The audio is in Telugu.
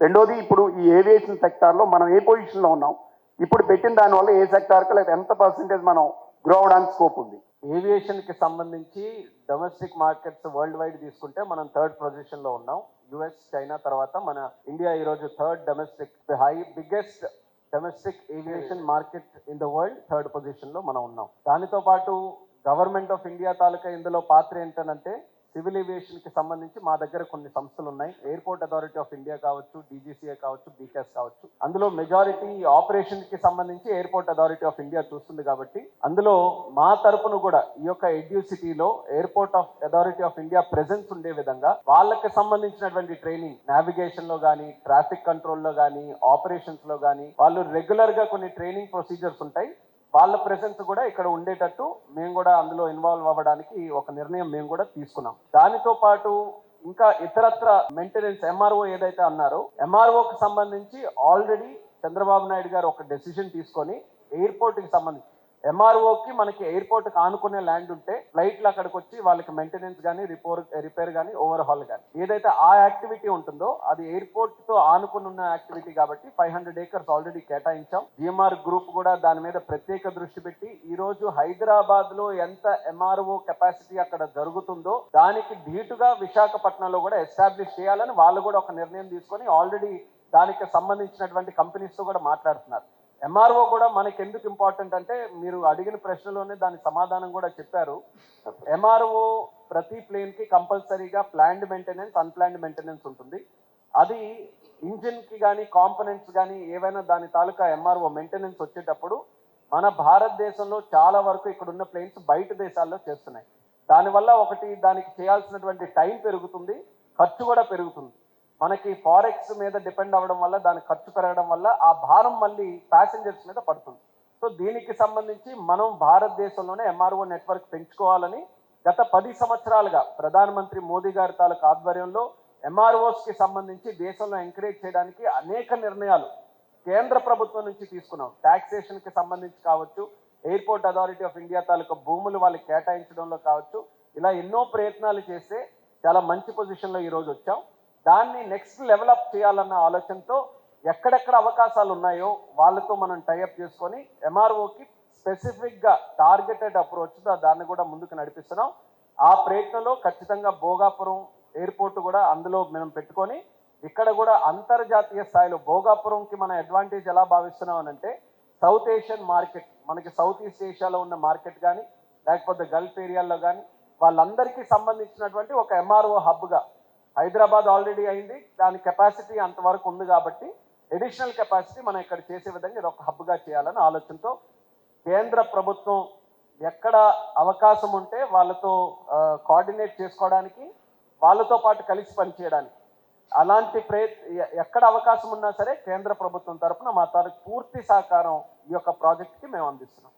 రెండోది ఇప్పుడు ఈ ఏవియేషన్ సెక్టార్లో మనం ఏ పొజిషన్లో ఉన్నాం, ఇప్పుడు పెట్టిన దానివల్ల ఏ సెక్టార్కి లేదా ఎంత పర్సెంటేజ్ మనం గ్రో అవడానికి స్కోప్ ఉంది. ఏవియేషన్కి సంబంధించి డొమెస్టిక్ మార్కెట్స్ వరల్డ్ వైడ్ తీసుకుంటే మనం థర్డ్ పొజిషన్లో ఉన్నాం. యుఎస్, చైనా తర్వాత మన ఇండియా ఈరోజు third domestic biggest domestic aviation market in the world third పొజిషన్లో మనం ఉన్నాం. దానితో పాటు గవర్నమెంట్ ఆఫ్ ఇండియా తాలూకా ఇందులో పాత్ర ఏంటనంటే సివిల్ ఏవియేషన్కి సంబంధించి మా దగ్గర కొన్ని సంస్థలు ఉన్నాయి. ఎయిర్పోర్ట్ అథారిటీ ఆఫ్ ఇండియా కావచ్చు, డీజీసీఏ కావచ్చు, బీకాస్ కావచ్చు. అందులో మెజారిటీ ఆపరేషన్కి సంబంధించి ఎయిర్పోర్ట్ అథారిటీ ఆఫ్ ఇండియా చూస్తుంది కాబట్టి అందులో మా తరపున కూడా ఈ యొక్క ఎడ్యూసిటీలో airport of authority of India presence ఉండే విధంగా వాళ్ళకి సంబంధించినటువంటి ట్రైనింగ్ నావిగేషన్ లో కానీ, ట్రాఫిక్ కంట్రోల్లో కానీ, ఆపరేషన్స్ లో కానీ వాళ్ళు రెగ్యులర్ గా కొన్ని ట్రైనింగ్ ప్రొసీజర్స్ ఉంటాయి. వాళ్ళ ప్రెసెన్స్ కూడా ఇక్కడ ఉండేటట్టు మేము కూడా అందులో ఇన్వాల్వ్ అవ్వడానికి ఒక నిర్ణయం మేము కూడా తీసుకున్నాం. దానితో పాటు ఇంకా ఇతరత్ర మెయింటెనెన్స్ ఎంఆర్ఓ ఏదైతే అన్నారో ఎంఆర్ఓకి సంబంధించి ఆల్రెడీ చంద్రబాబు నాయుడు గారు ఒక డెసిషన్ తీసుకొని ఎయిర్పోర్ట్కి సంబంధించి ఎంఆర్ఓకి మనకి ఎయిర్పోర్ట్కి ఆనుకునే ల్యాండ్ ఉంటే ఫ్లైట్లు అక్కడికి వచ్చి వాళ్ళకి మెయింటెనెన్స్ కానీ రిపేర్ కానీ ఓవర్హాల్ కానీ ఏదైతే ఆ యాక్టివిటీ ఉంటుందో అది ఎయిర్పోర్ట్తో ఆనుకుని ఉన్న యాక్టివిటీ కాబట్టి 500 acres ఆల్రెడీ కేటాయించాం. జిఎంఆర్ గ్రూప్ కూడా దాని మీద ప్రత్యేక దృష్టి పెట్టి ఈ రోజు హైదరాబాద్లో ఎంత ఎంఆర్ఓ కెపాసిటీ అక్కడ జరుగుతుందో దానికి ధీటుగా విశాఖపట్నంలో కూడా ఎస్టాబ్లిష్ చేయాలని వాళ్ళు కూడా ఒక నిర్ణయం తీసుకొని ఆల్రెడీ దానికి సంబంధించినటువంటి కంపెనీస్తో కూడా మాట్లాడుతున్నారు. ఎంఆర్ఓ కూడా మనకి ఎందుకు ఇంపార్టెంట్ అంటే మీరు అడిగిన ప్రశ్నలోనే దాని సమాధానం కూడా చెప్పారు. ఎంఆర్ఓ ప్రతి ప్లేన్కి కంపల్సరీగా ప్లాన్డ్ మెయింటెనెన్స్, అన్ప్లాన్డ్ మెయింటెనెన్స్ ఉంటుంది. అది ఇంజిన్కి కానీ కాంపోనెంట్స్ కానీ ఏవైనా దాని తాలూకా ఎంఆర్ఓ మెయింటెనెన్స్ వచ్చేటప్పుడు మన భారతదేశంలో చాలా వరకు ఇక్కడ ఉన్న ప్లేన్స్ బయట దేశాల్లో చేస్తున్నాయి. దానివల్ల ఒకటి దానికి చేయాల్సినటువంటి టైం పెరుగుతుంది, ఖర్చు కూడా పెరుగుతుంది. మనకి ఫారెక్స్ మీద డిపెండ్ అవ్వడం వల్ల దాని ఖర్చు పెరగడం వల్ల ఆ భారం మళ్ళీ ప్యాసింజర్స్ మీద పడుతుంది. సో దీనికి సంబంధించి మనం భారతదేశంలోనే ఎంఆర్ఓ నెట్వర్క్ పెంచుకోవాలని గత 10 సంవత్సరాలుగా ప్రధానమంత్రి మోదీ గారి తాలూకు ఆధ్వర్యంలో ఎంఆర్ఓస్కి సంబంధించి దేశంలో ఎంకరేజ్ చేయడానికి అనేక నిర్ణయాలు కేంద్ర ప్రభుత్వం నుంచి తీసుకున్నాం. ట్యాక్సేషన్కి సంబంధించి కావచ్చు, ఎయిర్పోర్ట్ అథారిటీ ఆఫ్ ఇండియా తాలూకు భూములు వాళ్ళకి కేటాయించడంలో కావచ్చు, ఇలా ఎన్నో ప్రయత్నాలు చేస్తే చాలా మంచి పొజిషన్లో ఈరోజు వచ్చాం. దాన్ని నెక్స్ట్ లెవెల్ అప్ చేయాలన్న ఆలోచనతో ఎక్కడెక్కడ అవకాశాలు ఉన్నాయో వాళ్ళతో మనం టైఅప్ చేసుకొని ఎంఆర్ఓకి స్పెసిఫిక్గా టార్గెటెడ్ అప్రోచ్తో దాన్ని కూడా ముందుకు నడిపిస్తున్నాం. ఆ ప్రయత్నంలో ఖచ్చితంగా భోగాపురం ఎయిర్పోర్ట్ కూడా అందులో మనం పెట్టుకొని ఇక్కడ కూడా అంతర్జాతీయ స్థాయిలో భోగాపురంకి మన అడ్వాంటేజ్ ఎలా భావిస్తున్నాం అంటే సౌత్ ఏషియన్ మార్కెట్, మనకి సౌత్ ఈస్ట్ ఏషియాలో ఉన్న మార్కెట్ కానీ లేకపోతే గల్ఫ్ ఏరియాల్లో కానీ వాళ్ళందరికీ సంబంధించినటువంటి ఒక ఎంఆర్ఓ హబ్గా హైదరాబాద్ ఆల్రెడీ అయింది, దాని కెపాసిటీ అంతవరకు ఉంది కాబట్టి అడిషనల్ కెపాసిటీ మనం ఇక్కడ చేసే విధంగా ఇది ఒక హబ్గా చేయాలని ఆలోచనతో కేంద్ర ప్రభుత్వం ఎక్కడ అవకాశం ఉంటే వాళ్ళతో కోఆర్డినేట్ చేసుకోవడానికి, వాళ్ళతో పాటు కలిసి పనిచేయడానికి అలాంటి ఎక్కడ అవకాశం ఉన్నా సరే కేంద్ర ప్రభుత్వం తరఫున మా పూర్తి సహకారం ఈ యొక్క ప్రాజెక్ట్కి మేము అందిస్తున్నాం.